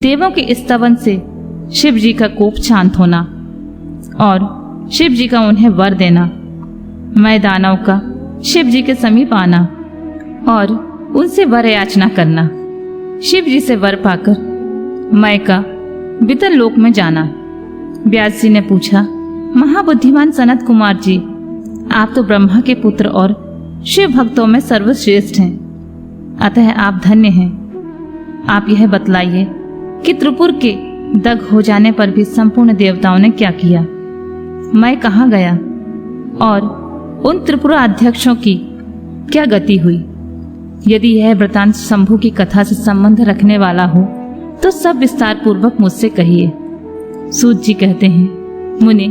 देवों के स्तवन से शिव जी का कोप शांत होना और शिव जी का उन्हें वर देना। मैं दानव का शिव जी के समीप आना और उनसे वर याचना करना। शिव जी से वर पाकर मैं का वितर लोक में जाना। व्यास जी ने पूछा, महाबुद्धिमान सनत कुमार जी, आप तो ब्रह्मा के पुत्र और शिव भक्तों में सर्वश्रेष्ठ हैं, अतः आप धन्य हैं। आप यह बतलाइए कि त्रिपुर के दग हो जाने पर भी संपूर्ण देवताओं ने क्या किया, मैं कहाँ गया और उन त्रिपुरा अध्यक्षों की क्या गति हुई। यदि यह वृतांत शंभु की कथा से संबंध रखने वाला हो तो सब विस्तार पूर्वक मुझसे कहिए। सूत जी कहते हैं, मुनि,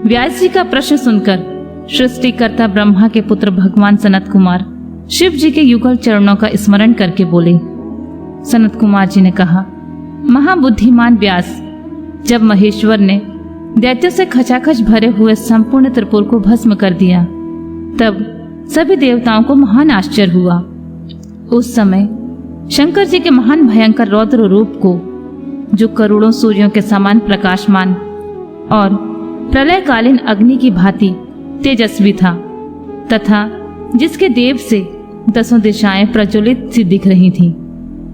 व्यास जी का प्रश्न सुनकर सृष्टिकर्ता ब्रह्मा के पुत्र भगवान सनत कुमार शिव जी के युगल चरणों का स्मरण करके बोले। सनत कुमार जी ने कहा, महाबुद्धिमान व्यास, जब महेश्वर ने दैत्यों से खचाखच भरे हुए संपूर्ण त्रिपुर को भस्म कर दिया, तब सभी देवताओं को महान आश्चर्य हुआ। उस समय शंकर जी के महान भयंकर रौद्र रूप को, जो करोड़ों सूर्यों के समान प्रकाशमान और प्रलयकालीन अग्नि की भांति तेजस्वी था, तथा जिसके देव से 10 दिशाएं प्रज्वलित सी दिख रही थीं,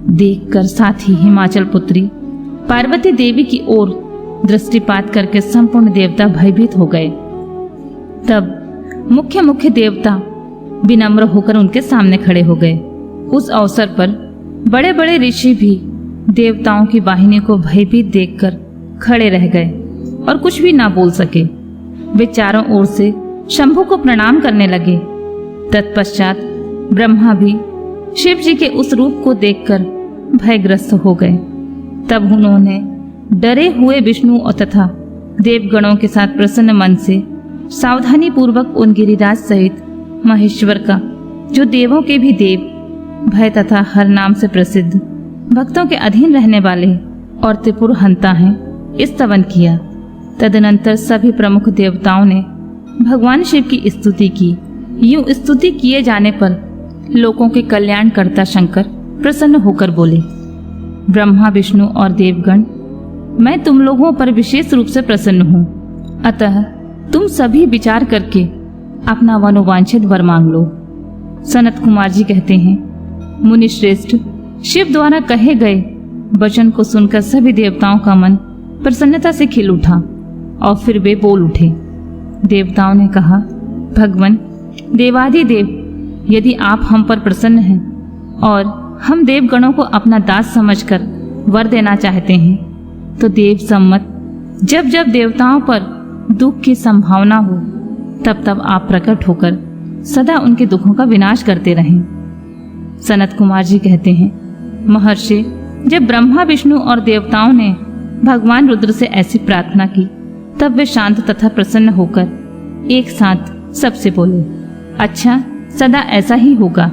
देखकर साथ ही हिमाचल पुत्री पार्वती देवी की ओर दृष्टिपात करके संपूर्ण देवता भयभीत हो गए। तब मुख्य मुख्य देवता विनम्र होकर उनके सामने खड़े हो गए। उस अवसर पर बड़े बड़े ऋषि भी देवताओं की वाहिनी को भयभीत देखकर खड़े रह गए और कुछ भी ना बोल सके। वे चारों ओर से शंभु को प्रणाम करने लगे। तत्पश्चात ब्रह्मा भी शिव जी के उस रूप को देखकर भयग्रस्त हो गए। तब उन्होंने डरे हुए विष्णु और तथा देवगणों के साथ प्रसन्न मन से सावधानी पूर्वक उन गिरिराज सहित महेश्वर का, जो देवों के भी देव, भय तथा हर नाम से प्रसिद्ध, भक्तों के अधीन रहने वाले और त्रिपुर हंता हैं, स्तवन किया। तदनंतर सभी प्रमुख देवताओं ने भगवान शिव की स्तुति की। यूं स्तुति किए जाने पर लोकों के कल्याण करता शंकर प्रसन्न होकर बोले, ब्रह्मा, विष्णु और देवगण, मैं तुम लोगों पर विशेष रूप से प्रसन्न हूँ, अतः तुम सभी विचार करके अपना मनोवांछित वर मांग लो। सनत कुमार जी कहते हैं, मुनि श्रेष्ठ, शिव द्वारा कहे गए वचन को सुनकर सभी देवताओं का मन प्रसन्नता से खिल उठा और फिर वे बोल उठे। देवताओं ने कहा, भगवान देवाधिदेव, यदि आप हम पर प्रसन्न हैं और हम देवगणों को अपना दास समझकर वर देना चाहते हैं, तो देव सम्मत जब जब देवताओं पर दुख की संभावना हो, तब तब आप प्रकट होकर सदा उनके दुखों का विनाश करते रहें। सनत कुमार जी कहते हैं, महर्षि, जब ब्रह्मा, विष्णु और देवताओं ने भगवान रुद्र से ऐसी प्रार्थना की, तब वे शांत तथा प्रसन्न होकर एक साथ सबसे बोले, अच्छा, सदा ऐसा ही होगा।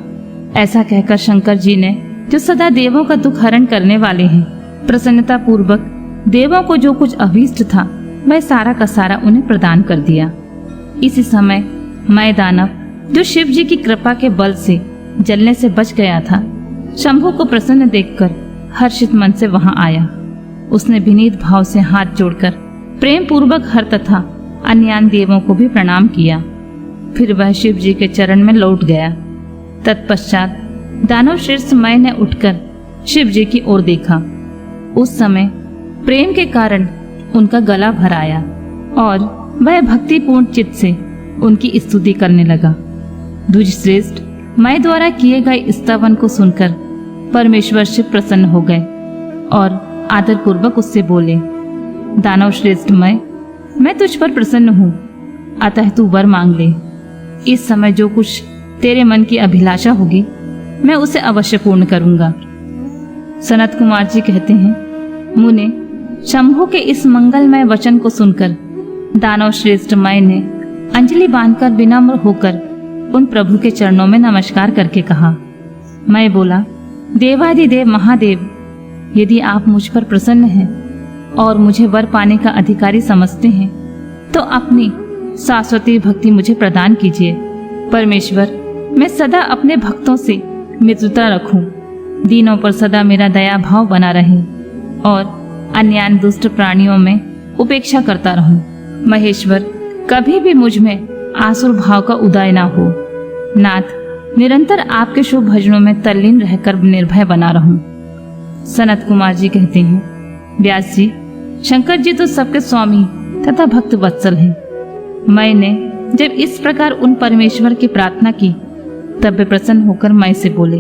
ऐसा कहकर शंकर जी ने, जो सदा देवों का दुख हरण करने वाले हैं, प्रसन्नता पूर्वक देवों को जो कुछ अभीष्ट था वह सारा का सारा उन्हें प्रदान कर दिया। इसी समय मैं दानव, जो शिव जी की कृपा के बल से जलने से बच गया था, शंभु को प्रसन्न देखकर हर्षित मन से वहां आया। उसने विनीत भाव से हाथ जोड़कर प्रेम पूर्वक हर तथा अन्य देवों को भी प्रणाम किया। फिर वह शिव जी के चरण में लौट गया। तत्पश्चात दानव श्रेष्ठ मैं ने उठकर शिव जी की ओर देखा। उस समय प्रेम के कारण उनका गला भर आया और वह भक्तिपूर्ण चित्त से उनकी स्तुति करने लगा। द्विज श्रेष्ठ मैं द्वारा किए गए स्तवन को सुनकर परमेश्वर शिव प्रसन्न हो गए और आदर पूर्वक उससे बोले, दानव श्रेष्ठ मैं तुझ पर प्रसन्न हूँ, अतः तू वर मांग ले। इस समय जो कुछ तेरे मन की अभिलाषा होगी मैं उसे अवश्य पूर्ण करूंगा। सनत कुमार जी कहते हैं, मुने, शंभु के इस मंगलमय वचन को सुनकर दानव श्रेष्ठ मैं ने अंजलि बांधकर विनम्र होकर उन प्रभु के चरणों में नमस्कार करके कहा। मैं बोला, देवाधिदेव महादेव, यदि आप मुझ पर प्रसन्न हैं और मुझे वर पाने का अधिकारी समझते हैं, तो अपनी शाश्वती भक्ति मुझे प्रदान कीजिए। परमेश्वर, मैं सदा अपने भक्तों से मित्रता रखूं, दीनों पर सदा मेरा दया भाव बना रहे और अन्य दुष्ट प्राणियों में उपेक्षा करता रहूं। महेश्वर, कभी भी मुझ में आसुर भाव का उदय ना हो। नाथ, निरंतर आपके शुभ भजनों में तल्लीन रहकर निर्भय बना रहूं। सनत कुमार जी कहते हैं, व्यास जी, शंकर जी तो सबके स्वामी तथा भक्त वत्सल हैं। मैंने जब इस प्रकार उन परमेश्वर की प्रार्थना की तब वे प्रसन्न होकर मैं से बोले।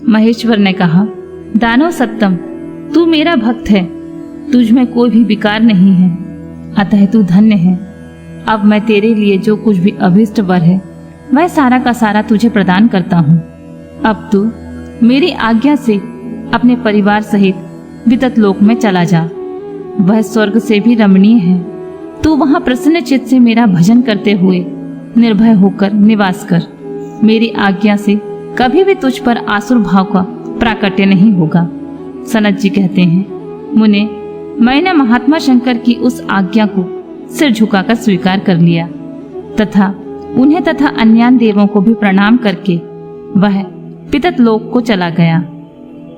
महेश्वर ने कहा, दानव सत्तम, तू मेरा भक्त है, तुझ में कोई भी विकार नहीं है, अतः तू धन्य है। अब मैं तेरे लिए जो कुछ भी अभीष्ट वर है वह सारा का सारा तुझे प्रदान करता हूँ। अब तू मेरी आज्ञा से अपने परिवार सहित वितत लोक में चला जा, वह स्वर्ग से भी रमणीय है। तू वहाँ प्रसन्न चित्त से मेरा भजन करते हुए निर्भय होकर निवास कर। मेरी आज्ञा से कभी भी तुझ पर आसुर भाव का प्राकट्य नहीं होगा। सनत जी कहते हैं, मुने, मैंने महात्मा शंकर की उस आज्ञा को सिर झुकाकर स्वीकार कर लिया तथा उन्हें तथा अन्य देवों को भी प्रणाम करके वह पितत लोक को चला गया।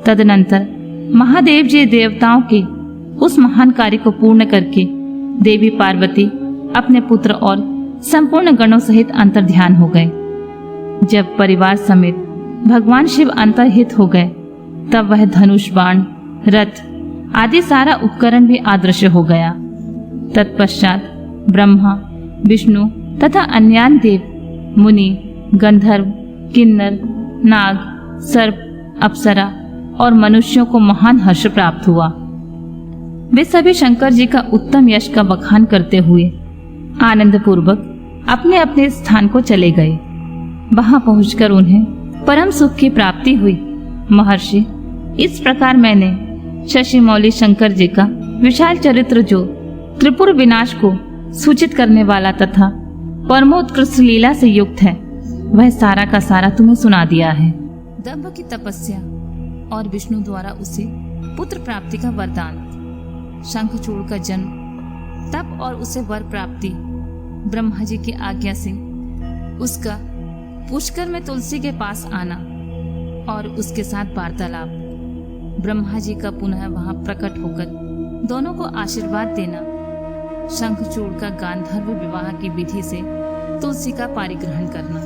तदनंतर महादेव जी देवताओं के उस महान कार्य को पूर्ण करके देवी पार्वती अपने पुत्र और संपूर्ण गणों सहित अंतर्ध्यान हो गए। जब परिवार समेत भगवान शिव अंतर्हित हो गए तब वह धनुष, बाण, रथ आदि सारा उपकरण भी अदृश्य हो गया। तत्पश्चात ब्रह्मा, विष्णु तथा अन्य देव, मुनि, गंधर्व, किन्नर, नाग, सर्प, अप्सरा और मनुष्यों को महान हर्ष प्राप्त हुआ। वे सभी शंकर जी का उत्तम यश का बखान करते हुए आनंद पूर्वक अपने अपने स्थान को चले गए। वहां पहुंचकर उन्हें परम सुख की प्राप्ति हुई। महर्षि, इस प्रकार मैंने शशि मौली शंकर जी का विशाल चरित्र, जो त्रिपुर विनाश को सूचित करने वाला तथा परमोत्कृष्ट लीला से युक्त है, वह सारा का सारा तुम्हें सुना दिया है। दंभ की तपस्या और विष्णु द्वारा उसे पुत्र प्राप्ति का वरदान, शंखचूड़ का जन्म, तप और उसे वर प्राप्ति, ब्रह्मा जी की आज्ञा से उसका पुष्कर में तुलसी के पास आना और उसके साथ वार्तालाप, ब्रह्मा जी का पुनः वहां प्रकट होकर दोनों को आशीर्वाद देना, शंखचूड़ का गांधर्व विवाह की विधि से तुलसी का पारिग्रहण करना,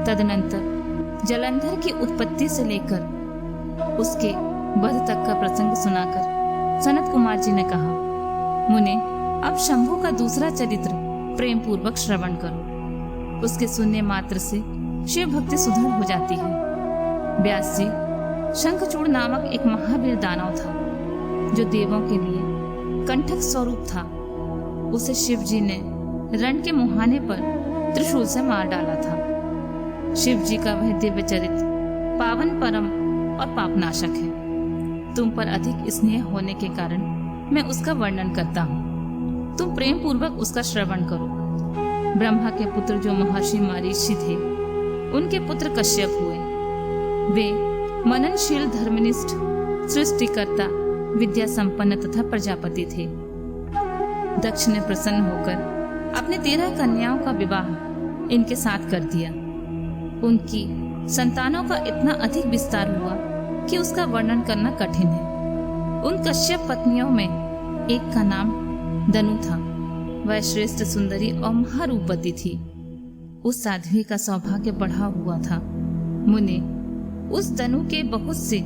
तदनंतर जलंधर की उत्पत्ति से लेकर उसके वध तक का प्रसंग सुनाकर सनत कुमार जी ने कहा, मुने, अब शंभु का दूसरा चरित्र प्रेम पूर्वक श्रवण करो। उसके सुनने मात्र से शिव भक्ति सुदृढ़ हो जाती है। व्यास जी, शंखचूड़ नामक एक महावीर दानव था जो देवों के लिए कंठक स्वरूप था। उसे शिव जी ने रण के मुहाने पर त्रिशूल से मार डाला था। शिव जी का वह दिव्य चरित्र पावन, परम और पापनाशक है। तुम पर अधिक स्नेह होने के कारण मैं उसका वर्णन करता हूँ। तुम प्रेम पूर्वक उसका श्रवण करो। ब्रह्मा के पुत्र जो महर्षि मरीचि थे, उनके पुत्र कश्यप हुए। वे मननशील, धर्मनिष्ठ, सृष्टिकर्ता, विद्या संपन्न तथा प्रजापति थे। दक्ष ने प्रसन्न होकर अपने 13 कन्याओं का विवाह इनके साथ कर दिया। उनकी संतानों का इतना अधिक विस्तार हुआ कि उसका वर्णन करना कठिन है। उन कश्यप पत्नियों में एक का नाम दनु था। वह श्रेष्ठ, सुंदरी और महारूपवती थी। उस साध्वी का सौभाग्य बढ़ा हुआ था। मुने, उस दनु के बहुत से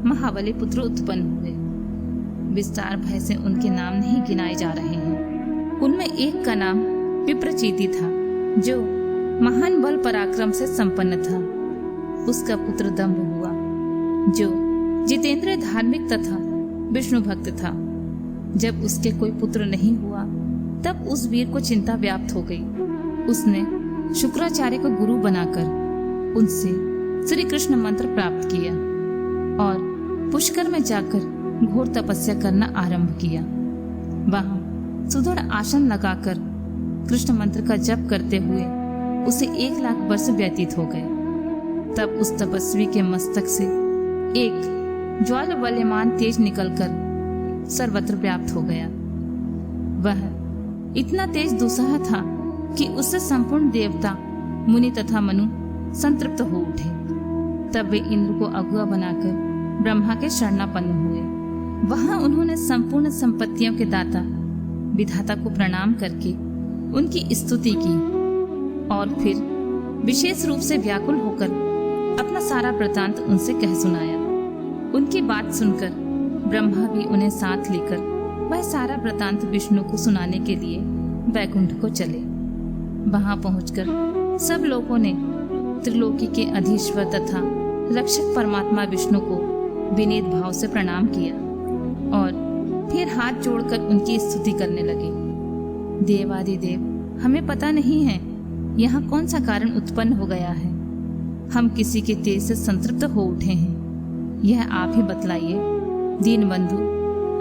महाबली पुत्र उत्पन्न हुए। विस्तार भय से उनके नाम नहीं गिनाए जा रहे हैं। उनमें एक का नाम विप्रचीति था, जो महान बल पराक्रम से संपन्न था। उसका पुत्र दंभ हुआ, जो जितेंद्र, धार्मिक तथा विष्णु भक्त था। जब उसके कोई पुत्र नहीं हुआ तब उस वीर को चिंता व्याप्त हो गई। उसने शुक्राचार्य को गुरु बनाकर उनसे श्री कृष्ण मंत्र प्राप्त किया और पुष्कर में जाकर घोर तपस्या करना आरंभ किया। वहां सुदृढ़ आसन लगाकर कृष्ण मंत्र का जप करते हुए उसे 1 लाख वर्ष व्यतीत हो गए। तब उस तपस्वी के मस्तक से एक ज्वाल वल्यमान तेज निकलकर सर्वत्र व्याप्त हो गया। वह इतना तेज दुस्सह था कि उससे संपूर्ण देवता, मुनि तथा मनु संतृप्त हो उठे। तब वे इंद्र को अगुआ बनाकर ब्रह्मा के शरणापन्न हुए। वहां उन्होंने संपूर्ण संपत्तियों के दाता विधाता को प्रणाम करके उनकी स्तुति की और फिर विशेष रूप से व्याकुल होकर अपना सारा वृतांत उनसे कह सुनाया। उनकी बात सुनकर ब्रह्मा भी उन्हें साथ लेकर वह सारा वृतांत विष्णु को सुनाने के लिए वैकुंठ को चले। वहां पहुंचकर सब लोगों ने त्रिलोकी के अधीश्वर तथा रक्षक परमात्मा विष्णु को विनीत भाव से प्रणाम किया और फिर हाथ जोड़कर उनकी स्तुति करने लगे। देवादिदेव, हमें पता नहीं है यहाँ कौन सा कारण उत्पन्न हो गया है। हम किसी के तेज से संतृप्त हो उठे हैं, यह आप ही बतलाइए। दीनबंधु,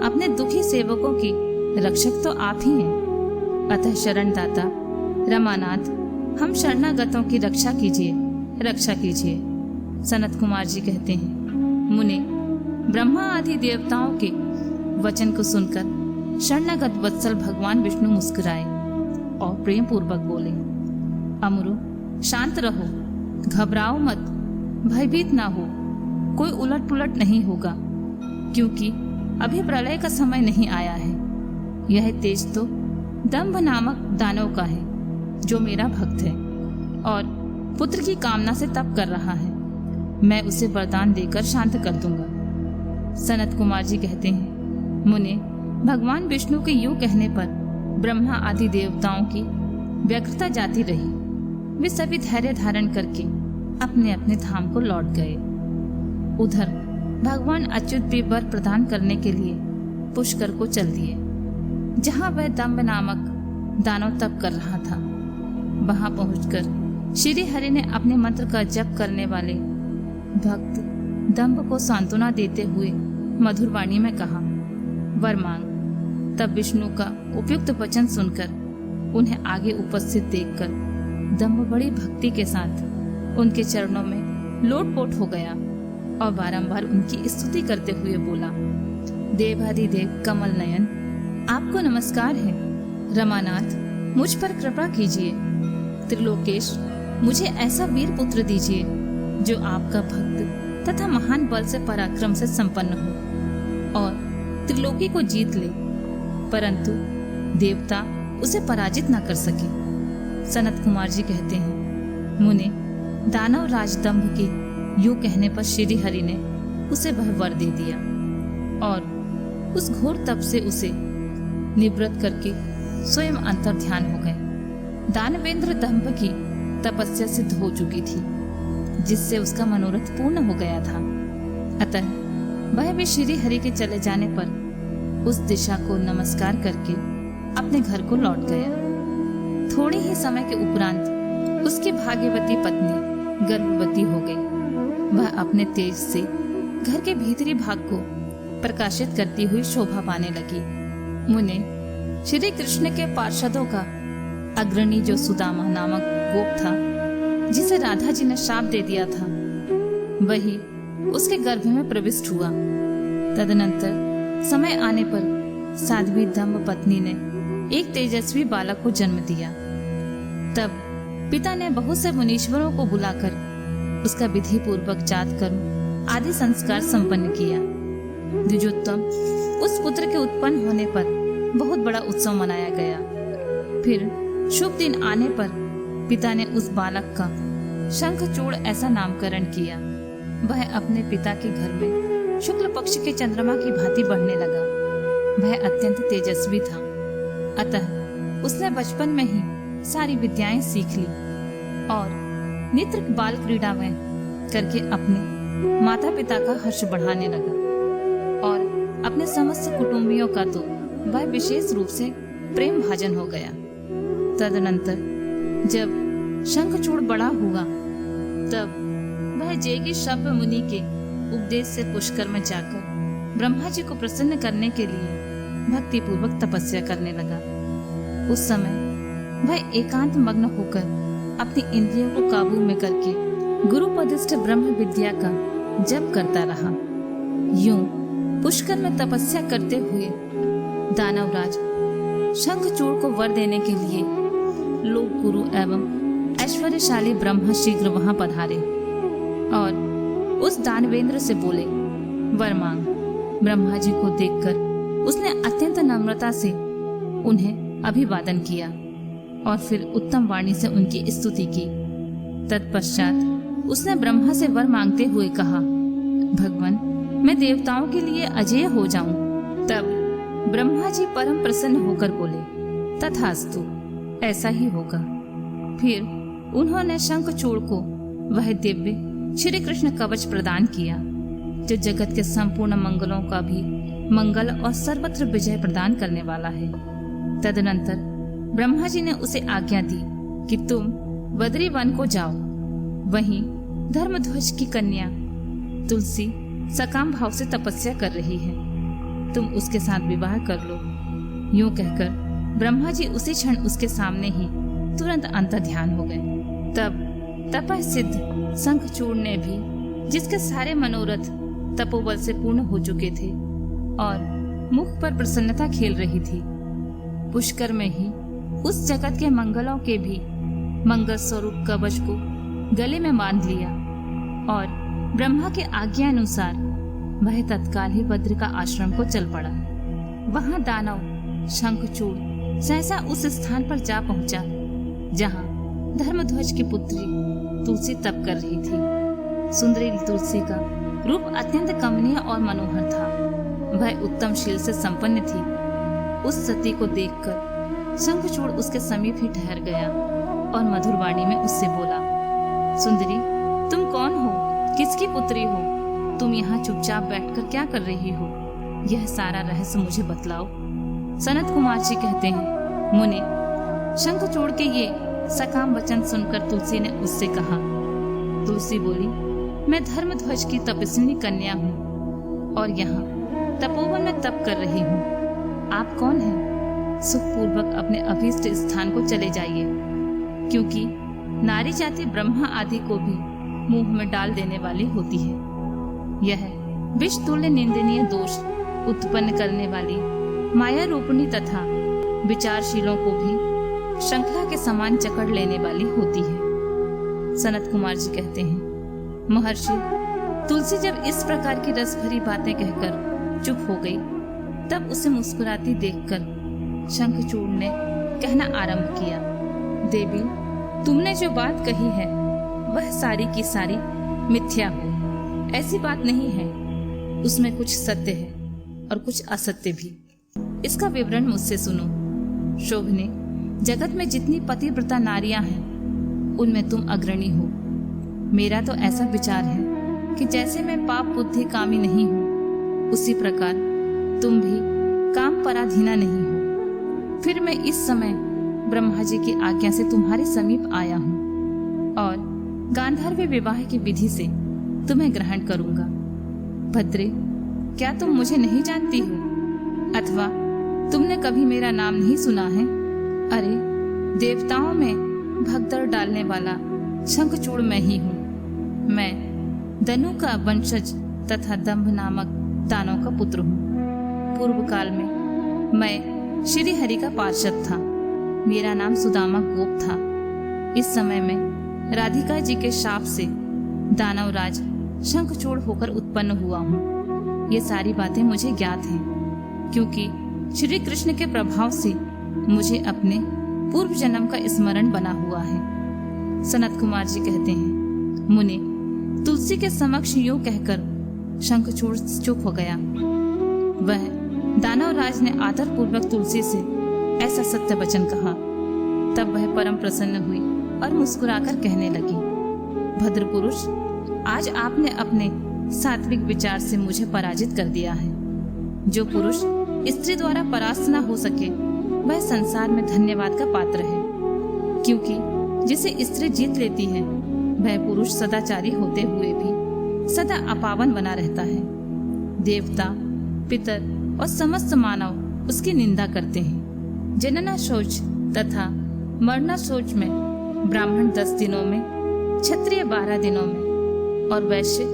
अपने दुखी सेवकों की रक्षक तो आप ही हैं, अतः शरणदाता रमानाथ, हम शरणागतों की रक्षा कीजिए, रक्षा कीजिए। सनत कुमार जी कहते हैं, मुने, ब्रह्मा आदि देवताओं के वचन को सुनकर शरणागत वत्सल भगवान विष्णु मुस्कुराए और प्रेम पूर्वक बोले, अमरो, शांत रहो, घबराओ मत, भयभीत ना हो, कोई उलट पुलट नहीं होगा, क्योंकि अभी प्रलय का समय नहीं आया है। यह तेज तो दंभ नामक दानव का है, जो मेरा भक्त है और पुत्र की कामना से तप कर रहा है। मैं उसे वरदान देकर शांत कर दूंगा। सनत कुमार जी कहते हैं, मुने, भगवान विष्णु के यूं कहने पर ब्रह्मा आदि देवताओं की व्यग्रता जाती रही। वे सभी धैर्य धारण करके अपने अपने धाम को लौट गए। उधर भगवान अच्युत भी वर प्रदान करने के लिए पुष्कर को चल दिए, जहां वह दंभ नामक दानव तप कर रहा था। वहां पहुंचकर श्री हरि ने अपने मंत्र का जप करने वाले भक्त दंभ को सांत्वना देते हुए मधुर वाणी में कहा, वर मांग। तब विष्णु का उपयुक्त वचन सुनकर उन्हें आगे उपस्थित देखकर दंभ बड़ी भक्ति के साथ उनके चरणों में लोटपोट हो गया और बारंबार उनकी स्तुति करते हुए बोला, देवादिदेव कमल नयन, आपको नमस्कार है। रमानाथ, मुझ पर कृपा कीजिए। त्रिलोकेश, मुझे ऐसा वीर पुत्र दीजिए जो आपका भक्त तथा महान बल से पराक्रम से संपन्न हो और त्रिलोकी को जीत ले, परंतु देवता उसे पराजित न कर सके। सनत कुमार जी कहते हैं, मुने, दानव राज दंभ के यूं कहने पर श्री हरि ने उसे वह वर दे दिया और उस घोर तप से उसे निवृत्त करके स्वयं अंतर ध्यान हो गए। दानवेंद्र दंभ की तपस्या सिद्ध हो चुकी थी, जिससे उसका मनोरथ पूर्ण हो गया था। अतः वह भी श्री हरि के चले जाने पर उस दिशा को नमस्कार करके अपने घर को लौट गया। थोड़े ही समय के उपरांत उसकी भाग्यवती पत्नी गर्भवती हो गई। वह अपने तेज से घर के भीतरी भाग को प्रकाशित करती हुई शोभा पाने लगी। मुने, श्री कृष्ण के पार्षदों का अग्रणी जो सुदामा नामक गोप था, जिसे राधा जी ने शाप दे दिया था, वही उसके गर्भ में प्रविष्ट हुआ। तदनंतर समय आने पर साध्वी दंभ पत्नी ने एक तेजस्वी बालक को जन्म दिया। तब पिता ने बहुत से मुनीश्वरों को बुलाकर उसका विधि पूर्वक जात कर्म आदि संस्कार संपन्न किया। द्विजोत्तम, उस पुत्र के उत्पन्न होने पर बहुत बड़ा उत्सव मनाया गया। फिर शुभ दिन आने पर पिता ने उस बालक का शंखचूड़ ऐसा नामकरण किया। वह अपने पिता के घर में शुक्ल पक्ष के चंद्रमा की भांति बढ़ने लगा। वह अत्यंत तेजस्वी था, अतः उसने बचपन में ही सारी विद्याएं सीख ली और नित्र बाल क्रीड़ा में करके अपने माता पिता का हर्ष बढ़ाने लगा और अपने समस्त कुटुंबियों का तो वह विशेष रूप से प्रेम भाजन हो गया। तदनंतर जब शंखचूड़ बड़ा हुआ, तब वह जैगी शब्द मुनि के उपदेश से पुष्कर में जाकर ब्रह्मा जी को प्रसन्न करने के लिए भक्ति पूर्वक तपस्या करने लगा। उस समय वह एकांत मग्न होकर अपनी इंद्रियों को काबू में करके गुरुपदिष्ठ ब्रह्म विद्या का जप करता रहा। यूं पुष्कर में तपस्या करते हुए दानवराज शंखचूड़ को वर देने के लिए लोक गुरु एवं ऐश्वर्यशाली ब्रह्मा शीघ्र वहां पधारे और उस दानवेंद्र से बोले, वर मांग। ब्रह्मा जी को देखकर उसने अत्यंत नम्रता से उन्हें अभिवादन किया और फिर उत्तम वाणी से उनकी स्तुति की। तत्पश्चात उसने ब्रह्मा से वर मांगते हुए कहा, भगवान, मैं देवताओं के लिए अजेय हो जाऊं। तब ब्रह्मा जी परम प्रसन्न होकर बोले, तथास्तु, ऐसा ही होगा। फिर उन्होंने शंखचूड़ को वह दिव्य श्री कृष्ण कवच प्रदान किया जो जगत के संपूर्ण मंगलों का भी मंगल और सर्वत्र विजय प्रदान करने वाला है। तदनंतर ब्रह्मा जी ने उसे आज्ञा दी कि तुम बद्री वन को जाओ। वहीं धर्मध्वज की कन्या तुलसी सकाम भाव से तपस्या कर रही है, तुम उसके साथ विवाह कर लो। यूं कहकर ब्रह्मा जी उसी क्षण उसके सामने ही तुरंत अंतर्ध्यान हो गए। तब तपः सिद्ध शंखचूड़ ने भी, जिसके सारे मनोरथ तपोबल से पूर्ण हो चुके थे और मुख पर प्रसन्नता खेल रही थी, पुष्कर में ही उस जगत के मंगलों के भी मंगल स्वरूप कवच को गले में बांध लिया और ब्रह्मा के आज्ञा अनुसार वह तत्काल ही बद्र का आश्रम को चल पड़ा। वहां दानव शंखचूड़ सहसा उस स्थान पर जा पहुंचा जहां धर्मध्वज की पुत्री तुलसी तप कर रही थी। सुंदरी तुलसी का रूप अत्यंत कमनीय और मनोहर था। वह उत्तम शील से संपन्न थी। उस सती को देखकर शंखचूड़ उसके समीप ही ठहर गया और मधुर वाणी में उससे बोला, सुंदरी, तुम कौन हो? किसकी पुत्री हो? तुम यहाँ चुपचाप बैठकर क्या कर रही हो? यह सारा रहस्य मुझे बतलाओ। सनत कुमार जी कहते हैं, मुनि, शंखचूड़ के ये सकाम वचन सुनकर तुलसी ने उससे कहा। तुलसी बोली, मैं धर्मध्वज की तपस्विनी कन्या हूँ और यहाँ तपोवन में तप कर रही हूँ। आप कौन हैं? सुखपूर्वक अपने अभीष्ट स्थान को चले जाइए, क्योंकि नारी जाति ब्रह्मा आदि को भी मुंह में डाल देने वाली होती है। यह विष तुल्य निंदनीय दोष उत्पन्न करने वाली माया रूपणी तथा विचारशीलों को भी श्रृंखला के समान जकड़ लेने वाली होती है। सनत कुमार जी कहते हैं, महर्षि, तुलसी जब इस प्रकार की रस भरी बातें कहकर चुप हो गई, तब उसे मुस्कुराती देखकर शंखचूड़ ने कहना आरंभ किया, देवी, तुमने जो बात कही है वह सारी की सारी मिथ्या हो। ऐसी बात नहीं है, उसमें कुछ सत्य है और कुछ असत्य भी। इसका विवरण मुझसे सुनो। शोभने, जगत में जितनी पतिव्रता नारियां हैं उनमें तुम अग्रणी हो। मेरा तो ऐसा विचार है कि जैसे मैं पाप बुद्धि कामी नहीं हूँ, उसी प्रकार तुम भी काम पराधीना नहीं हो। फिर मैं इस समय ब्रह्मा जी की आज्ञा से तुम्हारे समीप आया हूँ और गांधर्व विवाह की विधि से तुम्हें ग्रहण करूंगा। भद्रे, क्या तुम मुझे नहीं जानती हो? अथवा तुमने कभी मेरा नाम नहीं सुना है? अरे, देवताओं में भगदड़ डालने वाला शंखचूड़ मैं ही हूँ। मैं दनु का वंशज तथा दंभ नामक दानव का पुत्र हूँ। पूर्व काल में मैं श्री हरि का पार्षद था। मेरा नाम सुदामा गोप था। इस समय में राधिका जी के शाप से दानवराज शंखचूड़ होकर उत्पन्न हुआ हूँ। ये सारी बातें मुझे ज्ञात हैं, क्योंकि श्री कृष्ण के प्रभाव से मुझे अपने पूर्व जन्म का स्मरण बना हुआ है। सनत कुमार जी कहते हैं, मुनि, तुलसी के समक्ष यूं कहकर शंखचूड़ चुप हो गया। वह दानवराज ने आदर पूर्वक तुलसी से ऐसा सत्य वचन कहा। तब वह परम प्रसन्न हुई और मुस्कुराकर कहने लगी, भद्र पुरुष, आज आपने अपने सात्विक विचार से मुझे पराजित कर दिया है। जो पुरुष स्त्री द्वारा परास्त न हो सके वह संसार में धन्यवाद का पात्र है, क्योंकि जिसे स्त्री जीत लेती है वह पुरुष सदाचारी होते हुए भी सदा अपावन बना रहता है। देवता, पितर और समस्त मानव उसकी निंदा करते हैं। जनना शौच तथा मरना शौच में ब्राह्मण 10 दिनों में, क्षत्रिय 12 दिनों में और वैश्य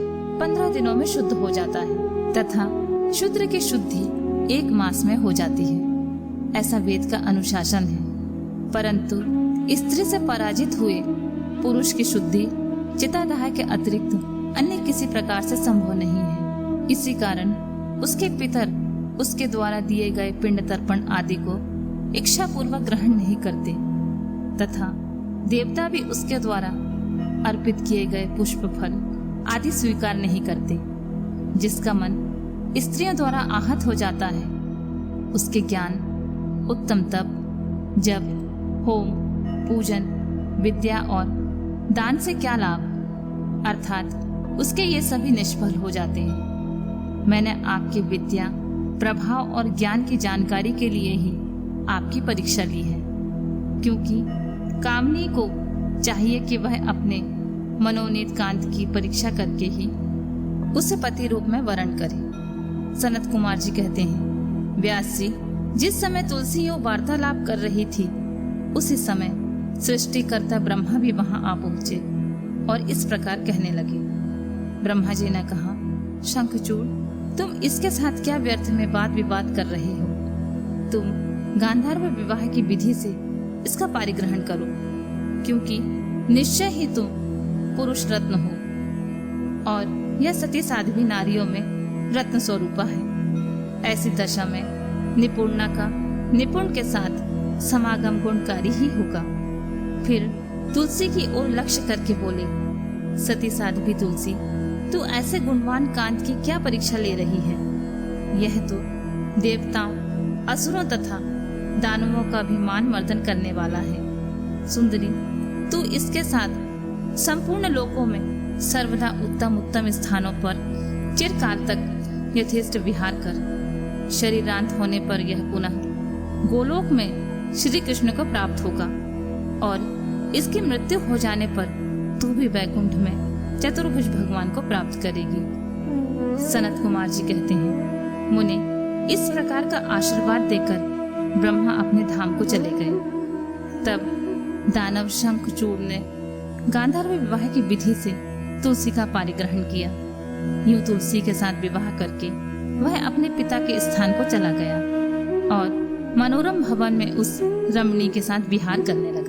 15 दिनों में शुद्ध हो जाता है तथा शूद्र की शुद्धि 1 मास में हो जाती है। ऐसा वेद का अनुशासन है। परंतु स्त्री से पराजित हुए पुरुष की शुद्धि चितादाह के अतिरिक्त अन्य किसी प्रकार से संभव नहीं है। इसी कारण उसके पितर उसके द्वारा दिए गए पिंड तर्पण आदि को इच्छापूर्वक ग्रहण नहीं करते तथा देवता भी उसके द्वारा अर्पित किए गए पुष्प फल आदि स्वीकार नहीं करते। जिसका मन स्त्रियों द्वारा आहत हो जाता है उसके ज्ञान, उत्तम तप, जप, होम, पूजन, विद्या और दान से क्या लाभ, अर्थात उसके ये सभी निष्फल हो जाते हैं। मैंने आपकी विद्या, प्रभाव और ज्ञान की जानकारी के लिए ही आपकी परीक्षा ली है, क्योंकि कामनी को चाहिए कि वह अपने मनोनीत कांत की परीक्षा करके ही उसे पति रूप में वरण करे। सनत कुमार जी कहते हैं, व्यास जी जिस समय तुलसी योग वार्तालाप कर रही थी उसी समय सृष्टिकर्ता ब्रह्मा भी वहां आ पहुंचे और इस प्रकार कहने लगे। ब्रह्मा जी ने कहा, शंखचूड़, तुम इसके साथ क्या व्यर्थ में वाद विवाद कर रहे हो? तुम गांधार्व विवाह की विधि से इसका पारिग्रहण करो, क्योंकि निश्चय ही तुम पुरुष रत्न हो और यह सती साध्वी नारियों में रत्न स्वरूपा है। ऐसी दशा में निपुणता का निपुण के साथ समागम गुणकारी ही होगा। फिर तुलसी की ओर लक्ष्य करके बोले, सती साध्वी तुलसी, तू ऐसे गुणवान कांत की क्या परीक्षा ले रही है? यह तो देवताओं, असुरों तथा दानवों का भी मान मर्दन करने वाला है। सुंदरी, तू इसके साथ संपूर्ण लोकों में सर्वदा उत्तम उत्तम स्थानों पर चिरकाल तक यथेष्ट विहार कर। शरीरांत होने पर यह पुनः गोलोक में श्री कृष्ण को प्राप्त होगा और इसकी मृत्यु हो जाने पर तू भी वैकुंठ में चतुर्भुज भगवान को प्राप्त करेगी। सनत कुमार जी कहते हैं, मुनि, इस प्रकार का आशीर्वाद देकर ब्रह्मा अपने धाम को चले गए। तब दानव शंखचूड़ ने गांधार्व विवाह की विधि से तुलसी का पारिग्रहण किया। यूं तुलसी के साथ विवाह करके वह अपने पिता के स्थान को चला गया और मनोरम भवन में उस रमणी के साथ विहार करने लगा।